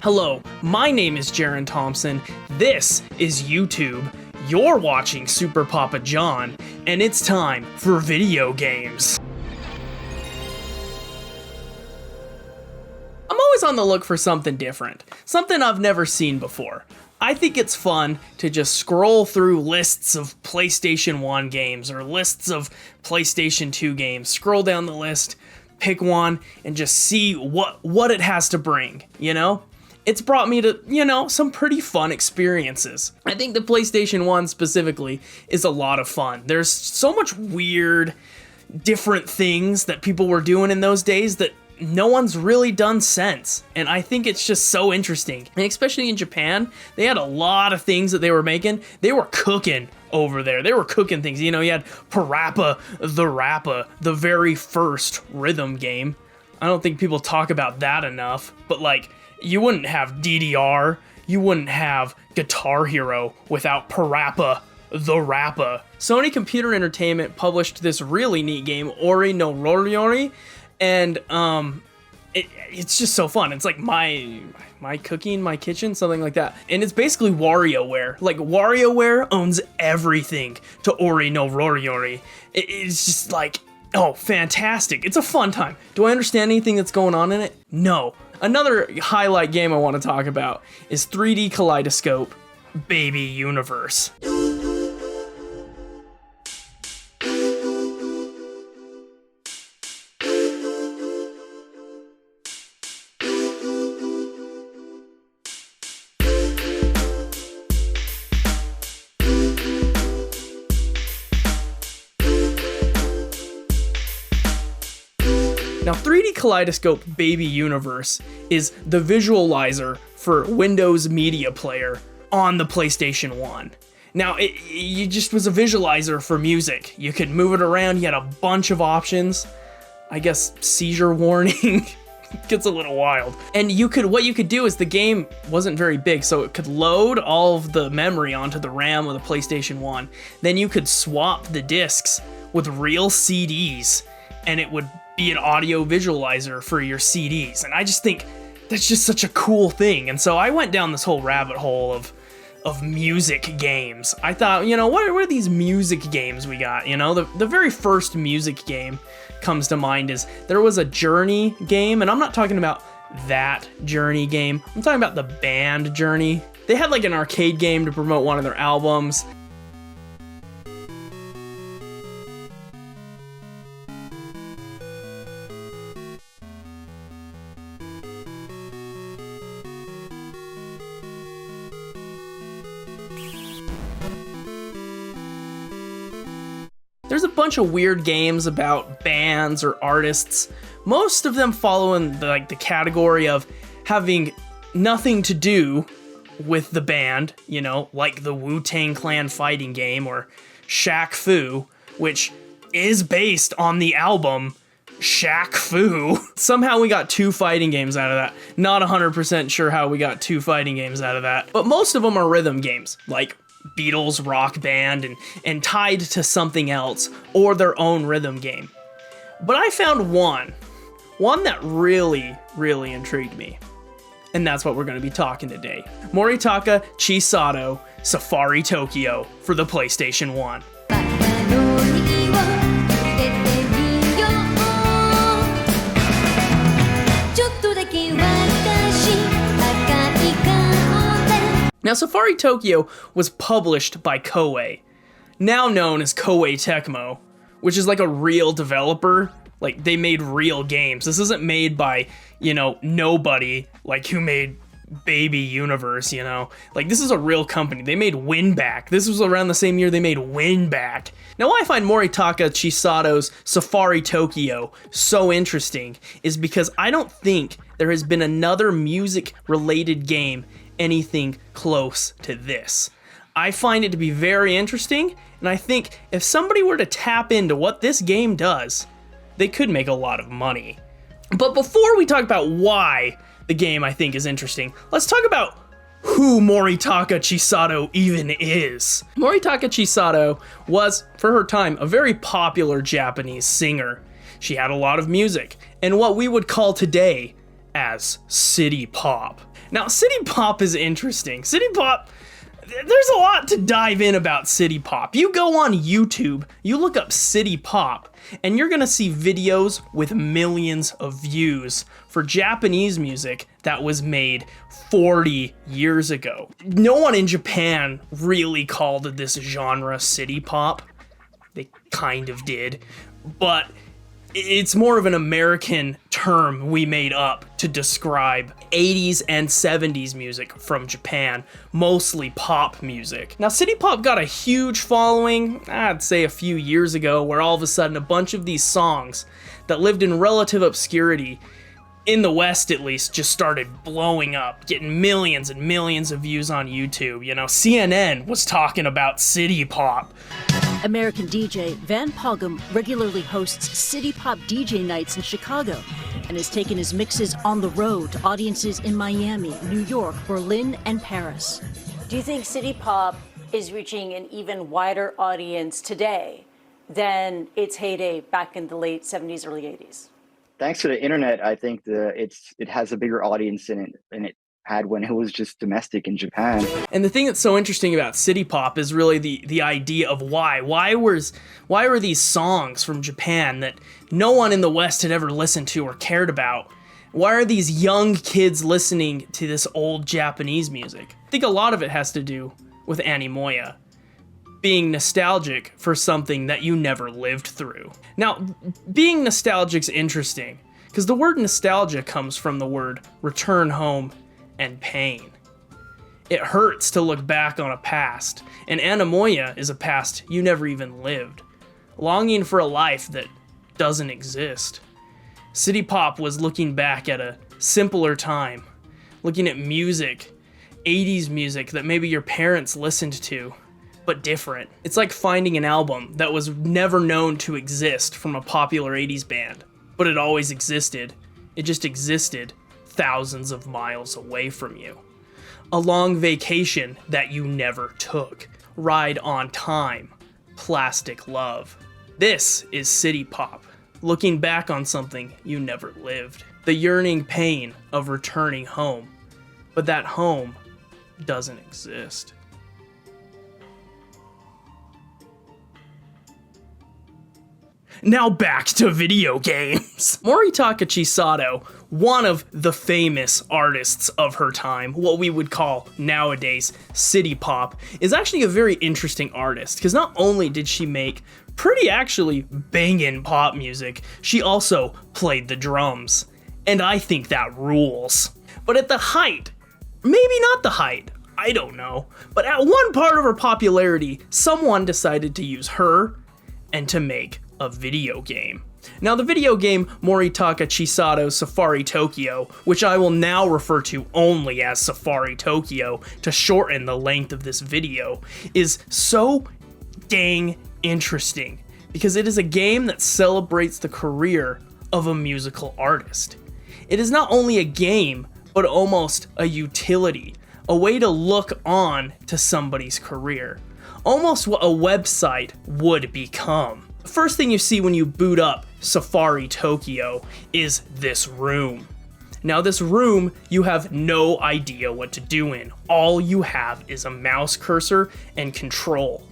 Hello, my name is Jaron Thompson, this is YouTube, you're watching Super Papa John, and it's time for video games. I'm always on the look for something different, something I've never seen before. I think it's fun to just scroll through lists of PlayStation 1 games or lists of PlayStation 2 games, scroll down the list, pick one, and just see what it has to bring, you know? It's brought me to, some pretty fun experiences. I think the PlayStation 1 specifically is a lot of fun. There's so much weird, different things that people were doing in those days that no one's really done since. And I think it's just so interesting. And especially in Japan, they had a lot of things that they were making. They were cooking over there. They were cooking things. You had Parappa the Rappa, the very first rhythm game. I don't think people talk about that enough, but you wouldn't have DDR, you wouldn't have Guitar Hero without Parappa the Rappa. Sony Computer Entertainment published this really neat game, Ori no Roriori, and it's just so fun. It's like my cooking, my kitchen, something like that. And it's basically WarioWare. WarioWare owns everything to Ori no Roriori. It's just oh, fantastic. It's a fun time. Do I understand anything that's going on in it? No. Another highlight game I want to talk about is 3D Kaleidoscope Baby Universe. Now, 3D Kaleidoscope Baby Universe is the visualizer for Windows Media Player on the PlayStation 1. Now, it just was a visualizer for music. You could move it around, you had a bunch of options. I guess seizure warning gets a little wild. And what you could do is the game wasn't very big, so it could load all of the memory onto the RAM of the PlayStation 1. Then you could swap the discs with real CDs, and it would be an audio visualizer for your CDs. And I just think that's just such a cool thing. And so I went down this whole rabbit hole of music games. I thought, what are these music games we got? The very first music game comes to mind is there was a Journey game, and I'm not talking about that Journey game. I'm talking about the band Journey. They had an arcade game to promote one of their albums. There's a bunch of weird games about bands or artists, most of them following the category of having nothing to do with the band, like the Wu-Tang Clan fighting game or Shaq Fu, which is based on the album Shaq Fu. Somehow we got two fighting games out of that. Not 100% sure how we got two fighting games out of that, but most of them are rhythm games, like Beatles Rock Band and tied to something else or their own rhythm game. But I found one that really, really intrigued me. And that's what we're going to be talking today. Moritaka Chisato Safari Tokyo for the PlayStation 1. Now, Safari Tokyo was published by Koei, now known as Koei Tecmo, which is a real developer. They made real games. This isn't made by, nobody, who made Baby Universe, This is a real company. They made Winback. This was around the same year they made Winback. Now, why I find Moritaka Chisato's Safari Tokyo so interesting is because I don't think there has been another music-related game anything close to this. I find it to be very interesting, and I think if somebody were to tap into what this game does, they could make a lot of money. But before we talk about why the game I think is interesting, let's talk about who Moritaka Chisato even is. Moritaka Chisato was, for her time, a very popular Japanese singer. She had a lot of music, and what we would call today as city pop. Now, city pop is interesting. City pop, there's a lot to dive in about city pop. You go on YouTube, you look up city pop, and you're gonna see videos with millions of views for Japanese music that was made 40 years ago. No one in Japan really called this genre city pop. They kind of did, but it's more of an American term we made up to describe 80s and 70s music from Japan, mostly pop music. Now, city pop got a huge following, I'd say a few years ago, where all of a sudden a bunch of these songs that lived in relative obscurity, in the West at least, just started blowing up, getting millions and millions of views on YouTube. You know, CNN was talking about city pop. American DJ Van Pogham regularly hosts city pop DJ nights in Chicago and has taken his mixes on the road to audiences in Miami, New York, Berlin, and Paris. Do you think city pop is reaching an even wider audience today than its heyday back in the late 70s, early 80s? Thanks to the internet, I think it has a bigger audience than it had when it was just domestic in Japan. And the thing that's so interesting about city pop is really the idea of why. Why were these songs from Japan that no one in the West had ever listened to or cared about? Why are these young kids listening to this old Japanese music? I think a lot of it has to do with animoya, being nostalgic for something that you never lived through. Now, being nostalgic's interesting, because the word nostalgia comes from the word return home and pain. It hurts to look back on a past, and animoya is a past you never even lived, longing for a life that doesn't exist. City pop was looking back at a simpler time, looking at music, 80s music that maybe your parents listened to, but different. It's like finding an album that was never known to exist from a popular 80s band, but it always existed. It just existed thousands of miles away from you. A long vacation that you never took. Ride on time. Plastic love. This is city pop, looking back on something you never lived. The yearning pain of returning home, but that home doesn't exist. Now back to video games. Moritaka Chisato, one of the famous artists of her time, what we would call nowadays city pop, is actually a very interesting artist, because not only did she make pretty actually bangin' pop music, she also played the drums. And I think that rules. But at the height, maybe not the height, I don't know, but at one part of her popularity, someone decided to use her and to make a video game. Now, the video game Moritaka Chisato Safari Tokyo, which I will now refer to only as Safari Tokyo to shorten the length of this video, is so dang interesting because it is a game that celebrates the career of a musical artist. It is not only a game, but almost a utility, a way to look on to somebody's career, almost what a website would become. The first thing you see when you boot up Safari Tokyo is this room. Now, this room, you have no idea what to do in. All you have is a mouse cursor and control.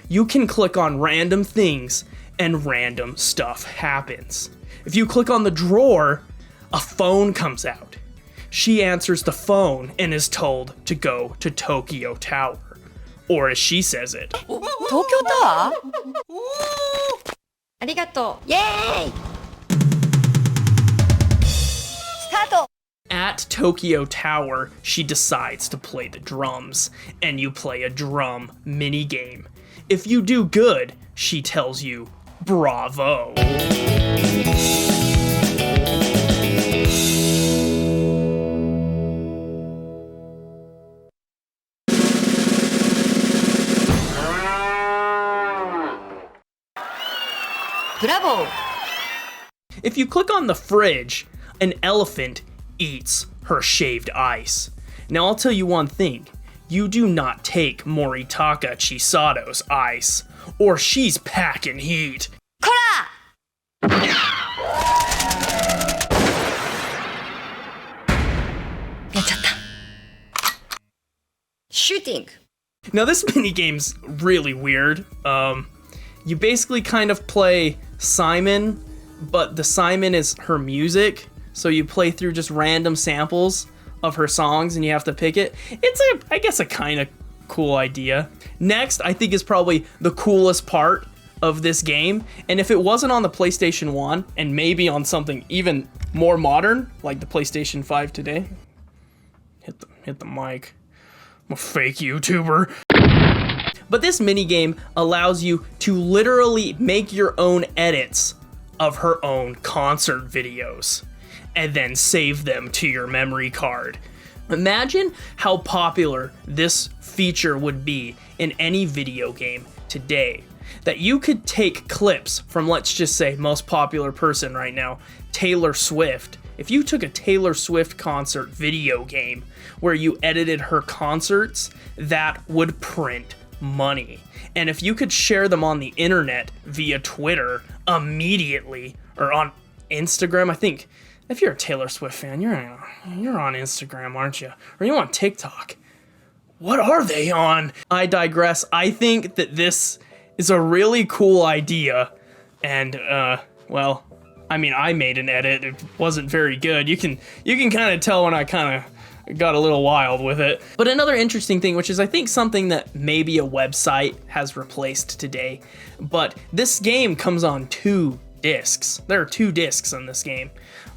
You can click on random things and random stuff happens. If you click on the drawer, a phone comes out. She answers the phone and is told to go to Tokyo Tower. Or as she says it, Tokyo Tower? ありがとう。イエーイ Start! at Tokyo Tower, she decides to play the drums, and you play a drum minigame. If you do good, she tells you, bravo. Bravo! If you click on the fridge, an elephant eats her shaved ice. Now I'll tell you one thing, you do not take Moritaka Chisato's ice, or she's packing heat. こら! shooting. Now this minigame's really weird. You basically kind of play Simon, but the Simon is her music. So you play through just random samples of her songs and you have to pick it. It's I guess a kind of cool idea. Next, I think is probably the coolest part of this game. And if it wasn't on the PlayStation 1 and maybe on something even more modern, like the PlayStation 5 today. Hit the mic. I'm a fake YouTuber. But this minigame allows you to literally make your own edits of her own concert videos and then save them to your memory card. Imagine how popular this feature would be in any video game today. That you could take clips from, let's just say, most popular person right now, Taylor Swift. If you took a Taylor Swift concert video game where you edited her concerts, that would print money. And if you could share them on the internet via Twitter immediately, or on Instagram, I think if you're a Taylor Swift fan, you're on Instagram, aren't you? Or you on TikTok. What are they on? I digress. I think that this is a really cool idea, and well, I mean, I made an edit. It wasn't very good. You can kind of tell when I kind of got a little wild with it. But another interesting thing, which is I think something that maybe a website has replaced today, but this game comes on 2 discs. There are 2 discs on this game.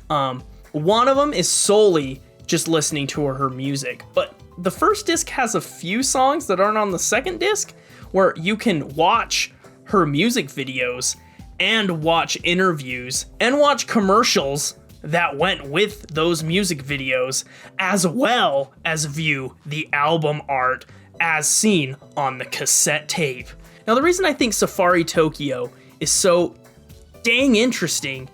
One of them is solely just listening to her music, but the first disc has a few songs that aren't on the second disc, where you can watch her music videos and watch interviews and watch commercials that went with those music videos, as well as view the album art as seen on the cassette tape. Now, the reason I think Safari Tokyo is so dang interesting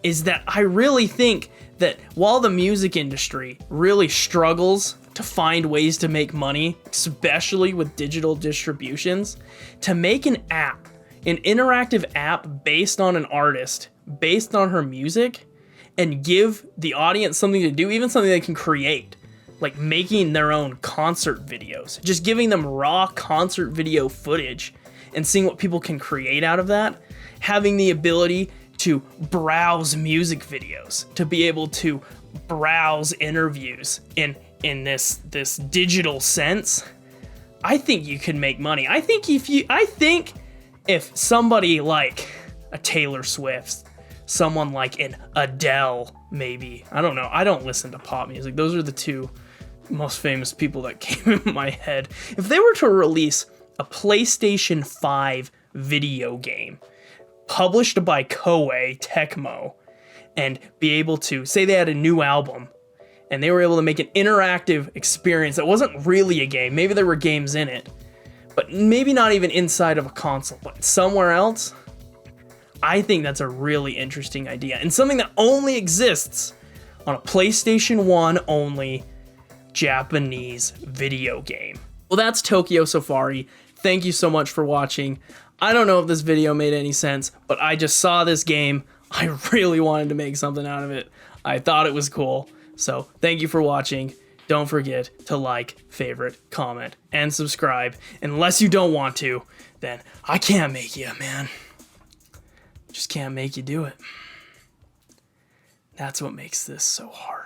is that I really think that while the music industry really struggles to find ways to make money, especially with digital distributions, to make an app, an interactive app based on an artist, based on her music, and give the audience something to do, even something they can create, like making their own concert videos, just giving them raw concert video footage and seeing what people can create out of that, having the ability to browse music videos, to be able to browse interviews in this digital sense. I think you can make money. I think if somebody like a Taylor Swift, someone like an Adele, maybe, I don't know, I don't listen to pop music. Those are the 2 most famous people that came in my head. If they were to release a PlayStation 5 video game published by Koei Tecmo and be able to, say they had a new album and they were able to make an interactive experience that wasn't really a game, maybe there were games in it, but maybe not even inside of a console, but somewhere else, I think that's a really interesting idea and something that only exists on a PlayStation 1 only Japanese video game. Well, that's Tokyo Safari. Thank you so much for watching. I don't know if this video made any sense, but I just saw this game. I really wanted to make something out of it. I thought it was cool. So thank you for watching. Don't forget to like, favorite, comment, and subscribe. Unless you don't want to, then I can't make you, man. Just can't make you do it. That's what makes this so hard.